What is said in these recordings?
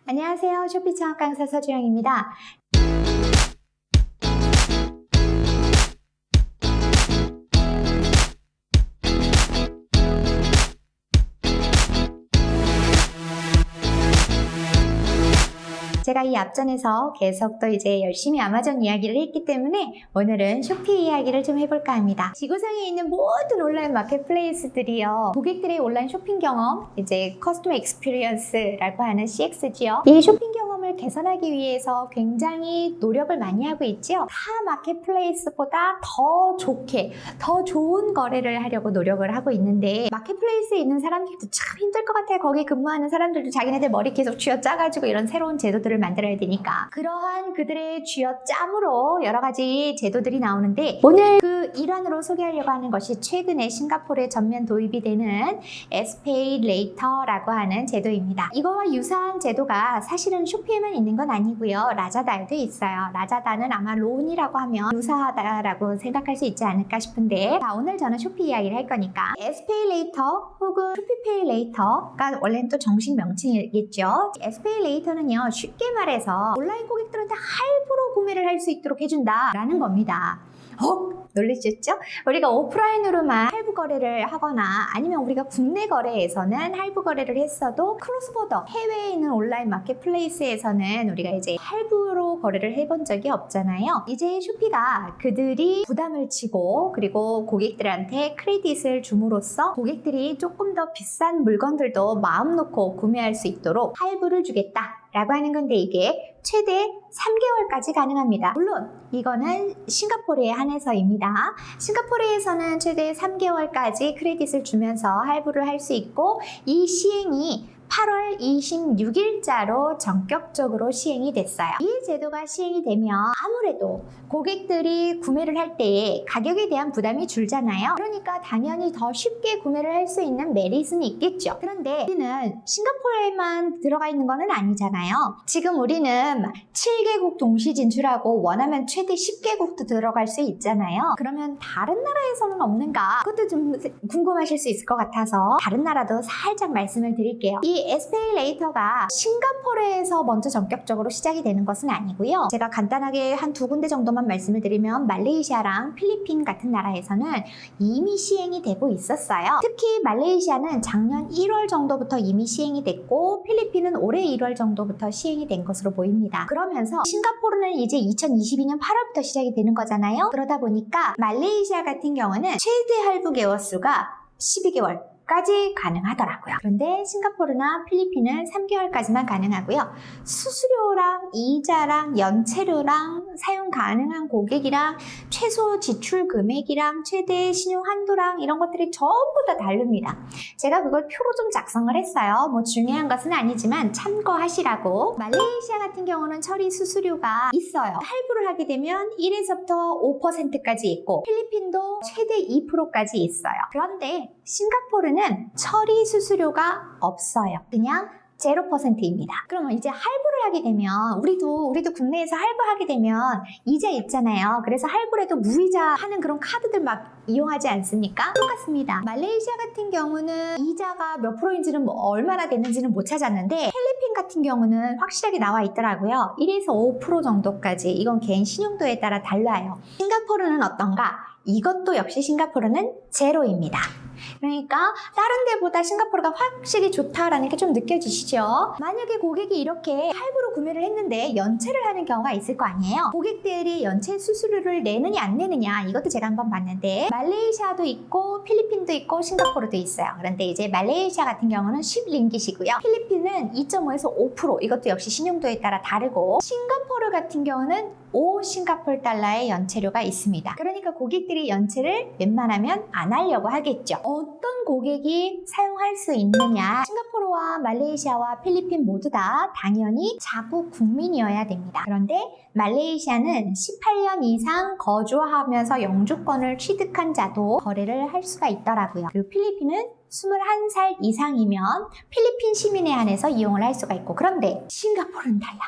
안녕하세요. 쇼핑창업 강사 서주영입니다. 제가 이 앞전에서 계속 또 이제 열심히 아마존 이야기를 했기 때문에 오늘은 쇼피 이야기를 좀 해볼까 합니다. 지구상에 있는 모든 온라인 마켓플레이스들이요, 고객들의 온라인 쇼핑 경험, 이제 커스터머 익스피리언스라고 하는 CX지요. 이 쇼핑 경험을 개선하기 위해서 굉장히 노력을 많이 하고 있죠. 타 마켓플레이스보다 더 좋게, 더 좋은 거래를 하려고 노력을 하고 있는데, 마켓플레이스에 있는 사람들도 참 힘들 것 같아요. 거기 근무하는 사람들도 자기네들 머리 계속 쥐어짜가지고 이런 새로운 제도들을 만들어야 되니까, 그러한 그들의 쥐어짬으로 여러 가지 제도들이 나오는데, 오늘 그 일환으로 소개하려고 하는 것이 최근에 싱가포르에 전면 도입이 되는 SPay Later라고 하는 제도입니다. 이거와 유사한 제도가 사실은 쇼피에만 있는 건 아니고요, 라자다에도 있어요. 라자다는 아마 론이라고 하면 유사하다라고 생각할 수 있지 않을까 싶은데, 자, 오늘 저는 쇼피 이야기를 할 거니까 SPay Later 혹은 쇼피페이 Later가 원래는 또 정식 명칭이겠죠. SPay Later는요, 쉽게 말해서 온라인 고객들한테 할부로 구매를 할 수 있도록 해준다 라는 겁니다. 놀라셨죠? 우리가 오프라인으로만 할부 거래를 하거나 아니면 우리가 국내 거래에서는 할부 거래를 했어도 크로스보더 해외에 있는 온라인 마켓플레이스에서는 우리가 이제 할부로 거래를 해본 적이 없잖아요. 이제 쇼피가 그들이 부담을 지고 그리고 고객들한테 크레딧을 줌으로써 고객들이 조금 더 비싼 물건들도 마음 놓고 구매할 수 있도록 할부를 주겠다 라고 하는 건데, 이게 최대 3개월까지 가능합니다. 물론 이거는 싱가포르에 한해서입니다. 싱가포르에서는 최대 3개월까지 크레딧을 주면서 할부를 할 수 있고, 이 시행이 8월 26일자로 전격적으로 시행이 됐어요. 이 제도가 시행이 되면 아무래도 고객들이 구매를 할 때에 가격에 대한 부담이 줄잖아요. 그러니까 당연히 더 쉽게 구매를 할 수 있는 메리트는 있겠죠. 그런데 우리는 싱가포르에만 들어가 있는 거는 아니잖아요. 지금 우리는 7개국 동시 진출하고 원하면 최대 10개국도 들어갈 수 있잖아요. 그러면 다른 나라에서는 없는가? 그것도 좀 궁금하실 수 있을 것 같아서 다른 나라도 살짝 말씀을 드릴게요. 이 SPay Later가 싱가포르에서 먼저 전격적으로 시작이 되는 것은 아니고요. 제가 간단하게 한 두 군데 정도만 말씀을 드리면, 말레이시아랑 필리핀 같은 나라에서는 이미 시행이 되고 있었어요. 특히 말레이시아는 작년 1월 정도부터 이미 시행이 됐고, 필리핀은 올해 1월 정도부터 시행이 된 것으로 보입니다. 그러면서 싱가포르는 이제 2022년 8월부터 시작이 되는 거잖아요. 그러다 보니까 말레이시아 같은 경우는 최대 할부 개월 수가 12개월 까지 가능하더라고요. 그런데 싱가포르나 필리핀은 3개월까지만 가능하고요. 수수료랑 이자랑 연체료랑 사용 가능한 고객이랑 최소 지출 금액이랑 최대 신용 한도랑 이런 것들이 전부 다 다릅니다. 제가 그걸 표로 좀 작성을 했어요. 뭐 중요한 것은 아니지만 참고하시라고. 말레이시아 같은 경우는 처리 수수료가 있어요. 할부를 하게 되면 1에서부터 5%까지 있고, 필리핀도 최대 2%까지 있어요. 그런데 싱가포르는 처리 수수료가 없어요. 그냥 0%입니다. 그러면 이제 할부를 하게 되면 우리도 국내에서 할부하게 되면 이자 있잖아요. 그래서 할부를 해도 무이자 하는 그런 카드들 막 이용하지 않습니까? 똑같습니다. 말레이시아 같은 경우는 이자가 몇 프로인지는 얼마나 되는지는 못 찾았는데, 필리핀 같은 경우는 확실하게 나와 있더라고요. 1에서 5% 정도까지. 이건 개인 신용도에 따라 달라요. 싱가포르는 어떤가? 이것도 역시 싱가포르는 제로입니다. 그러니까 다른 데보다 싱가포르가 확실히 좋다라는 게 좀 느껴지시죠? 만약에 고객이 이렇게 할부로 구매를 했는데 연체를 하는 경우가 있을 거 아니에요? 고객들이 연체 수수료를 내느냐 안 내느냐, 이것도 제가 한번 봤는데 말레이시아도 있고 필리핀도 있고 싱가포르도 있어요. 그런데 이제 말레이시아 같은 경우는 10링깃이고요. 필리핀은 2.5에서 5%, 이것도 역시 신용도에 따라 다르고, 싱가포르 같은 경우는 5 싱가포르 달러의 연체료가 있습니다. 그러니까 고객들이 연체를 웬만하면 안 하려고 하겠죠. 어떤 고객이 사용할 수 있느냐? 싱가포르와 말레이시아와 필리핀 모두 다 당연히 자국 국민이어야 됩니다. 그런데 말레이시아는 18년 이상 거주하면서 영주권을 취득한 자도 거래를 할 수가 있더라고요. 그리고 필리핀은 21살 이상이면 필리핀 시민에 한해서 이용을 할 수가 있고, 그런데 싱가포르는 달라.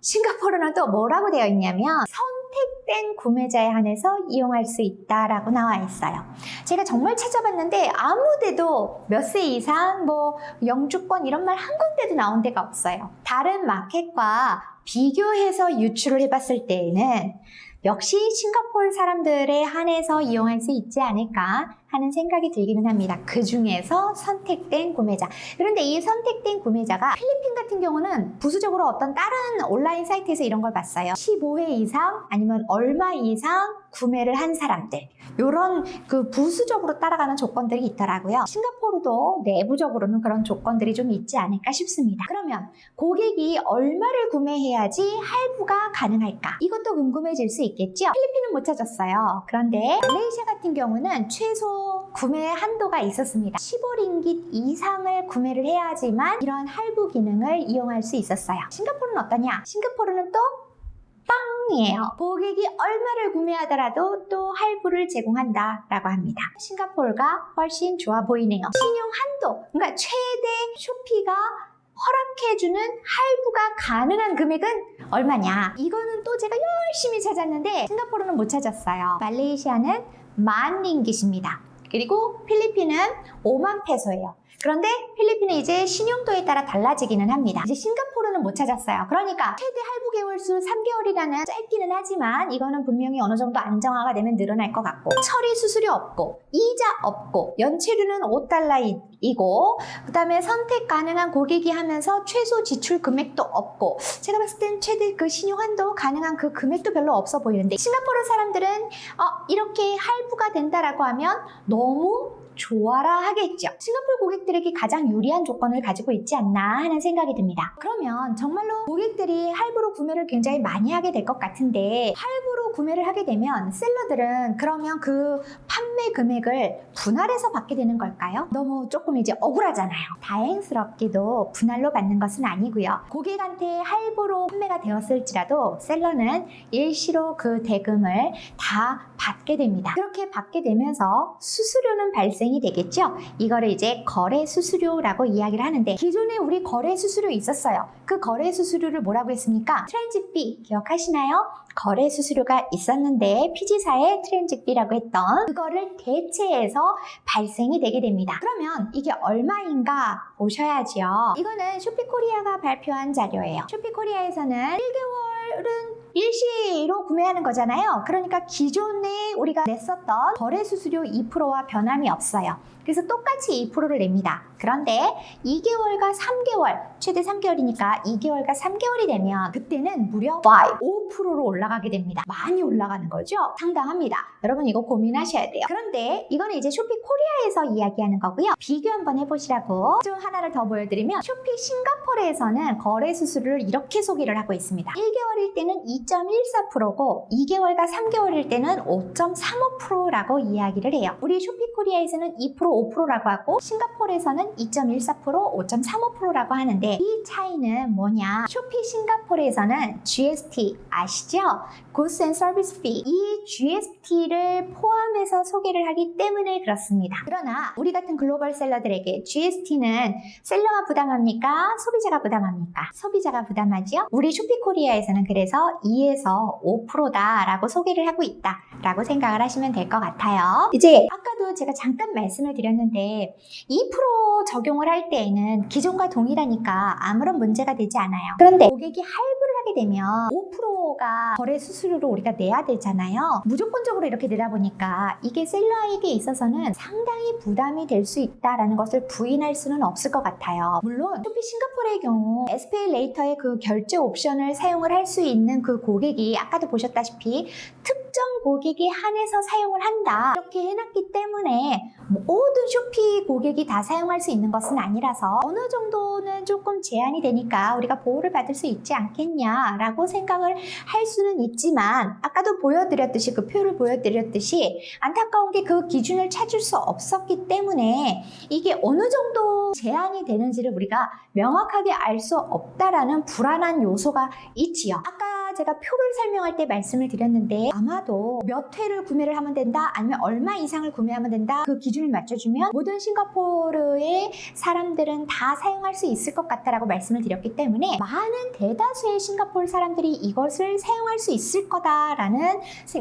싱가포르는 또 뭐라고 되어 있냐면 선택된 구매자에 한해서 이용할 수 있다라고 나와 있어요. 제가 정말 찾아봤는데 아무 데도 몇 세 이상, 뭐 영주권 이런 말 한 군데도 나온 데가 없어요. 다른 마켓과 비교해서 유출을 해봤을 때에는 역시 싱가포르 사람들에 한해서 이용할 수 있지 않을까 하는 생각이 들기는 합니다. 그 중에서 선택된 구매자. 그런데 이 선택된 구매자가 필리핀 같은 경우는 부수적으로 어떤 다른 온라인 사이트에서 이런 걸 봤어요. 15회 이상 아니면 얼마 이상 구매를 한 사람들. 이런 그 부수적으로 따라가는 조건들이 있더라고요. 싱가포르도 내부적으로는 그런 조건들이 좀 있지 않을까 싶습니다. 그러면 고객이 얼마를 구매해야지 할부가 가능할까? 이것도 궁금해질 수 있겠죠? 필리핀은 못 찾았어요. 그런데 말레이시아 같은 경우는 최소 구매 한도가 있었습니다. 15링깃 이상을 구매를 해야지만 이런 할부 기능을 이용할 수 있었어요. 싱가포르는 어떠냐? 싱가포르는 또 빵이에요. 고객이 얼마를 구매하더라도 또 할부를 제공한다 라고 합니다. 싱가포르가 훨씬 좋아 보이네요. 신용 한도, 그러니까 최대 쇼피가 허락해주는 할부가 가능한 금액은 얼마냐? 이거는 또 제가 열심히 찾았는데 싱가포르는 못 찾았어요. 말레이시아는 10,000링깃입니다. 그리고 필리핀은 5만 페소예요. 그런데 필리핀은 이제 신용도에 따라 달라지기는 합니다. 이제 싱가포르는 못 찾았어요. 그러니까 최대 할부 개월수 3개월이라는 짧기는 하지만 이거는 분명히 어느 정도 안정화가 되면 늘어날 것 같고 처리 수수료 없고 이자 없고 연체료는 $5이고 그 다음에 선택 가능한 고객이 하면서 최소 지출 금액도 없고 제가 봤을 땐 최대 그 신용한도 가능한 그 금액도 별로 없어 보이는데 싱가포르 사람들은 이렇게 할부가 된다라고 하면 너무 좋아라 하겠죠. 싱가포르 고객들에게 가장 유리한 조건을 가지고 있지 않나 하는 생각이 듭니다. 그러면 정말로 고객들이 할부로 구매를 굉장히 많이 하게 될 것 같은데 할부로 구매를 하게 되면 셀러들은 그러면 그 판매 금액을 분할해서 받게 되는 걸까요? 너무 조금 이제 억울하잖아요. 다행스럽게도 분할로 받는 것은 아니고요. 고객한테 할부로 판매가 되었을지라도 셀러는 일시로 그 대금을 다 받게 됩니다. 그렇게 받게 되면서 수수료는 발생이 되겠죠. 이거를 이제 거래 수수료라고 이야기를 하는데 기존에 우리 거래 수수료 있었어요. 그 거래 수수료를 뭐라고 했습니까? 트랜짓비 기억하시나요? 거래 수수료가 있었는데 피지사의 트랜짓비라고 했던 그거를 대체해서 발생이 되게 됩니다. 그러면 이게 얼마인가 보셔야죠. 이거는 쇼피코리아가 발표한 자료예요. 쇼피코리아에서는 1개월은 일시로 구매하는 거잖아요. 그러니까 기존에 우리가 냈었던 거래 수수료 2%와 변함이 없어요. 그래서 똑같이 2%를 냅니다. 그런데 2개월과 3개월, 최대 3개월이니까 2개월과 3개월이 되면 그때는 무려 5%로 올라가게 됩니다. 많이 올라가는 거죠? 상당합니다. 여러분 이거 고민하셔야 돼요. 그런데 이거는 이제 쇼피 코리아에서 이야기하는 거고요. 비교 한번 해보시라고 좀 하나를 더 보여드리면 쇼피 싱가포르에서는 거래 수수료를 이렇게 소개를 하고 있습니다. 1개월일 때는 2.14%고 2개월과 3개월일 때는 5.35%라고 이야기를 해요. 우리 쇼피 코리아에서는 2%, 5%라고 하고 싱가포르에서는 2.14%, 5.35%라고 하는데 이 차이는 뭐냐? 쇼피 싱가포르에서는 GST 아시죠? Goods and Service Fee. 이 GST를 포함해서 소개를 하기 때문에 그렇습니다. 그러나 우리 같은 글로벌 셀러들에게 GST는 셀러가 부담합니까? 소비자가 부담합니까? 소비자가 부담하죠? 우리 쇼피코리아에서는 그래서 2에서 5%다라고 소개를 하고 있다라고 생각을 하시면 될 것 같아요. 이제 아까도 제가 잠깐 말씀을 드렸는데 2% 적용을 할 때에는 기존과 동일하니까 아무런 문제가 되지 않아요. 그런데 고객이 할부를 하게 되면 5%가 거래 수수료로 우리가 내야 되잖아요. 무조건적으로 이렇게 내다 보니까 이게 셀러에게 있어서는 상당히 부담이 될 수 있다라는 것을 부인할 수는 없을 것 같아요. 물론 쇼피 싱가포르의 경우 SPay 레이터의 그 결제 옵션을 사용을 할 수 있는 그 고객이 아까도 보셨다시피 특정 고객에 한해서 사용을 한다 이렇게 해놨기 때문에 모든 쇼피 고객이 다 사용할 수 있는 것은 아니라서 어느 정도는 조금 제한이 되니까 우리가 보호를 받을 수 있지 않겠냐라고 생각을 할 수는 있지만 아까도 보여드렸듯이 그 표를 보여드렸듯이 안타까운 게 그 기준을 찾을 수 없었기 때문에 이게 어느 정도 제한이 되는지를 우리가 명확하게 알 수 없다라는 불안한 요소가 있지요. 아까 제가 표를 설명할 때 말씀을 드렸는데 아마도 몇 회를 구매를 하면 된다 아니면 얼마 이상을 구매하면 된다 그 기준을 맞춰주면 모든 싱가포르의 사람들은 다 사용할 수 있을 것 같다라고 말씀을 드렸기 때문에 많은 대다수의 싱가포르 사람들이 이것을 사용할 수 있을 거다라는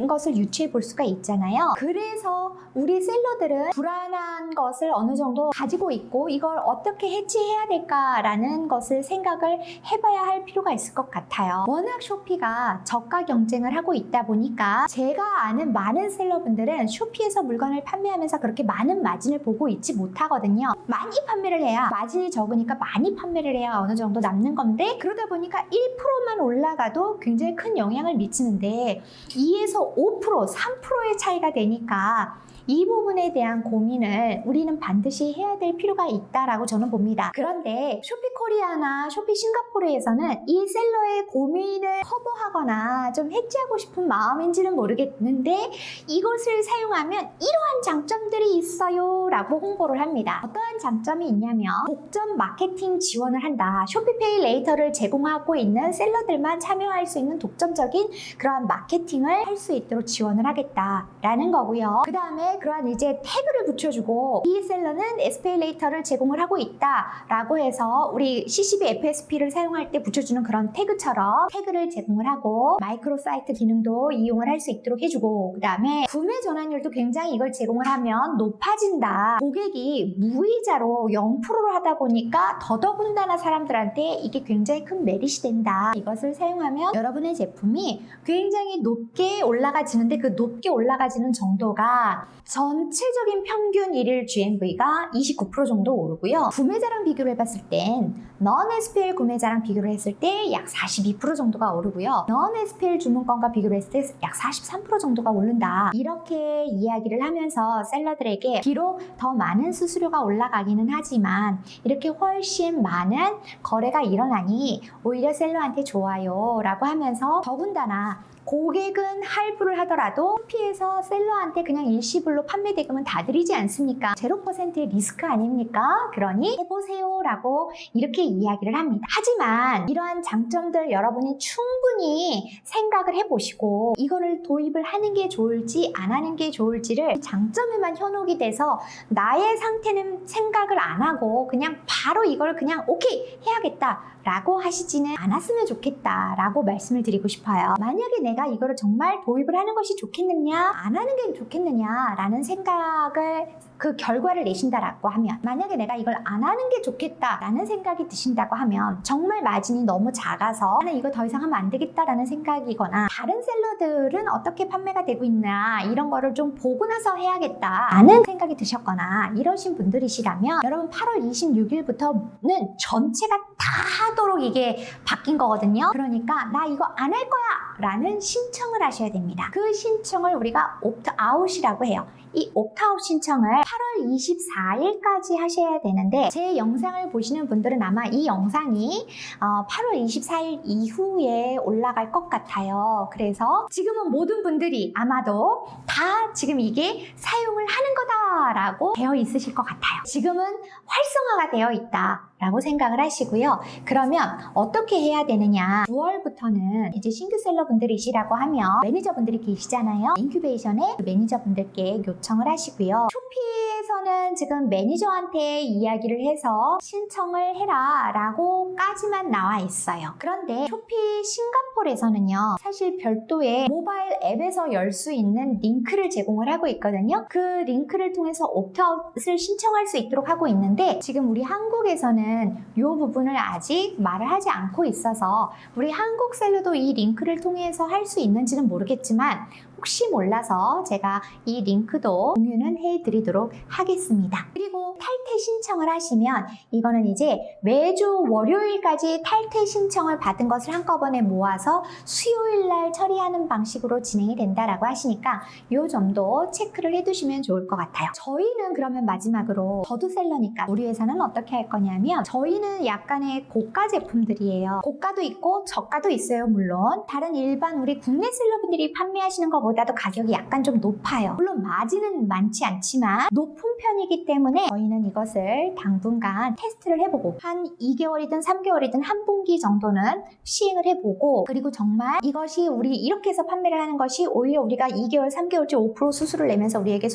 것을 유추해 볼 수가 있잖아요. 그래서 우리 셀러들은 불안한 것을 어느 정도 가지고 있고 이걸 어떻게 해치해야 될까라는 것을 생각을 해봐야 할 필요가 있을 것 같아요. 워낙 쇼피가 저가 경쟁을 하고 있다 보니까 제가 아는 많은 셀러분들은 쇼피에서 물건을 판매하면서 그렇게 많은 마진을 보고 있지 못하거든요. 많이 판매를 해야 마진이 적으니까 많이 판매를 해야 어느 정도 남는 건데 그러다 보니까 1%만 올라가도 굉장히 큰 영향을 미치는데 2에서 5%, 3%의 차이가 되니까 이 부분에 대한 고민을 우리는 반드시 해야 될 필요가 있다라고 저는 봅니다. 그런데 쇼피코리아나 쇼피 싱가포르에서는 이 셀러의 고민을 커버하거나 좀 해지하고 싶은 마음인지는 모르겠는데 이것을 사용하면 이러한 장점들이 있어요 라고 홍보를 합니다. 어떠한 장점이 있냐면 독점 마케팅 지원을 한다. 쇼피페이 레이터를 제공하고 있는 셀러들만 참여할 수 있는 독점적인 그러한 마케팅을 할 수 있도록 지원을 하겠다라는 거고요. 그 다음에 그러한 이제 태그를 붙여주고 이 셀러는 에스페이레이터를 제공을 하고 있다라고 해서 우리 CCB FSP를 사용할 때 붙여주는 그런 태그처럼 태그를 제공을 하고 마이크로 사이트 기능도 이용을 할 수 있도록 해주고 그 다음에 구매 전환율도 굉장히 이걸 제공을 하면 높아진다. 고객이 무이자로 0%로 하다 보니까 더더군다나 사람들한테 이게 굉장히 큰 메리트이 된다. 이것을 사용하면 여러분의 제품이 굉장히 높게 올라가지는데 그 높게 올라가지는 정도가 전체적인 평균 일일 GMV가 29% 정도 오르고요. 구매자랑 비교를 해봤을 땐 non-SPL 구매자랑 비교를 했을 때 약 42% 정도가 오르고요. non-SPL 주문건과 비교를 했을 때 약 43% 정도가 오른다. 이렇게 이야기를 하면서 셀러들에게 비록 더 많은 수수료가 올라가기는 하지만 이렇게 훨씬 많은 거래가 일어나니 오히려 셀러한테 좋아요 라고 하면서 더군다나 고객은 할부를 하더라도 쇼피에서 셀러한테 그냥 일시불로 판매 대금은 다 드리지 않습니까? 0%의 리스크 아닙니까? 그러니 해보세요 라고 이렇게 이야기를 합니다. 하지만 이러한 장점들 여러분이 충분히 생각을 해보시고 이거를 도입을 하는 게 좋을지 안 하는 게 좋을지를 장점에만 현혹이 돼서 나의 상태는 생각을 안 하고 그냥 바로 이걸 그냥 오케이 해야겠다 라고 하시지는 않았으면 좋겠다 라고 말씀을 드리고 싶어요. 만약에 내가 이거를 정말 도입을 하는 것이 좋겠느냐 안 하는 게 좋겠느냐 라는 생각을 그 결과를 내신다라고 하면 만약에 내가 이걸 안 하는 게 좋겠다 라는 생각이 드신다고 하면 정말 마진이 너무 작아서 나는 이거 더 이상 하면 안 되겠다라는 생각이거나 다른 셀러들은 어떻게 판매가 되고 있나 이런 거를 좀 보고 나서 해야겠다 라는 생각이 드셨거나 이러신 분들이시라면 여러분 8월 26일부터는 전체가 다 하도록 이게 바뀐 거거든요. 그러니까 나 이거 안 할 거야 라는 신청을 하셔야 됩니다. 그 신청을 우리가 옵트아웃이라고 해요. 이 옵트아웃 신청을 8월 24일까지 하셔야 되는데 제 영상을 보시는 분들은 아마 이 영상이 8월 24일 이후에 올라갈 것 같아요. 그래서 지금은 모든 분들이 아마도 다 지금 이게 사용을 하는 거다라고 되어 있으실 것 같아요. 지금은 활성화가 되어 있다 라고 생각을 하시고요. 그러면 어떻게 해야 되느냐 9월부터는 이제 신규 셀러분들이시라고 하면 매니저분들이 계시잖아요. 인큐베이션에 매니저분들께 요청을 하시고요. 쇼피에서는 지금 매니저한테 이야기를 해서 신청을 해라 라고 까지만 나와 있어요. 그런데 쇼피 싱가포르에서는요 사실 별도의 모바일 앱에서 열 수 있는 링크를 제공을 하고 있거든요. 그 링크를 통해서 옵트아웃을 신청할 수 있도록 하고 있는데 지금 우리 한국에서는 이 부분을 아직 말을 하지 않고 있어서 우리 한국 셀러도 이 링크를 통해서 할 수 있는지는 모르겠지만 혹시 몰라서 제가 이 링크도 공유는 해드리도록 하겠습니다. 그리고 탈퇴 신청을 하시면 이거는 이제 매주 월요일까지 탈퇴 신청을 받은 것을 한꺼번에 모아서 수요일날 처리하는 방식으로 진행이 된다라고 하시니까 이 점도 체크를 해두시면 좋을 것 같아요. 저희는 그러면 마지막으로 저도 셀러니까 우리 회사는 어떻게 할 거냐면 저희는 약간의 고가 제품들이에요. 고가도 있고 저가도 있어요. 물론 다른 일반 우리 국내 셀러분들이 판매하시는 것보다 거보다도 가격이 약간 좀 높아요. 물론 마진은 많지 않지만 높은 편이기 때문에 저희는 이것을 당분간 테스트를 해보고 한 2개월이든 3개월이든 한 분기 정도는 시행을 해보고, 그리고 정말 이것이 우리 이렇게 해서 판매를 하는 것이 오히려 우리가 2개월, 3개월째 5% 수수료를 내면서 우리에게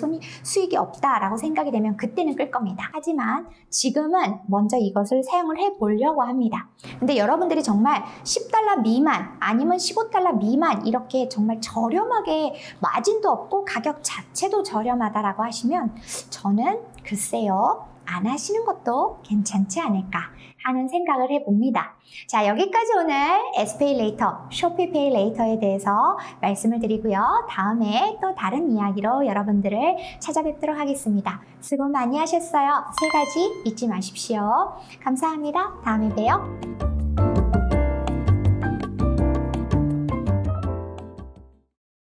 수익이 없다라고 생각이 되면 그때는 끌 겁니다. 하지만 지금은 먼저 이것을 사용을 해보려고 합니다. 근데 여러분들이 정말 $10 미만 아니면 $15 미만 이렇게 정말 저렴하게 마진도 없고 가격 자체도 저렴하다라고 하시면 저는 글쎄요, 안 하시는 것도 괜찮지 않을까 하는 생각을 해봅니다. 자, 여기까지 오늘 SPayLater, 쇼피페이레이터에 대해서 말씀을 드리고요. 다음에 또 다른 이야기로 여러분들을 찾아뵙도록 하겠습니다. 수고 많이 하셨어요. 3가지 잊지 마십시오. 감사합니다. 다음에 봬요.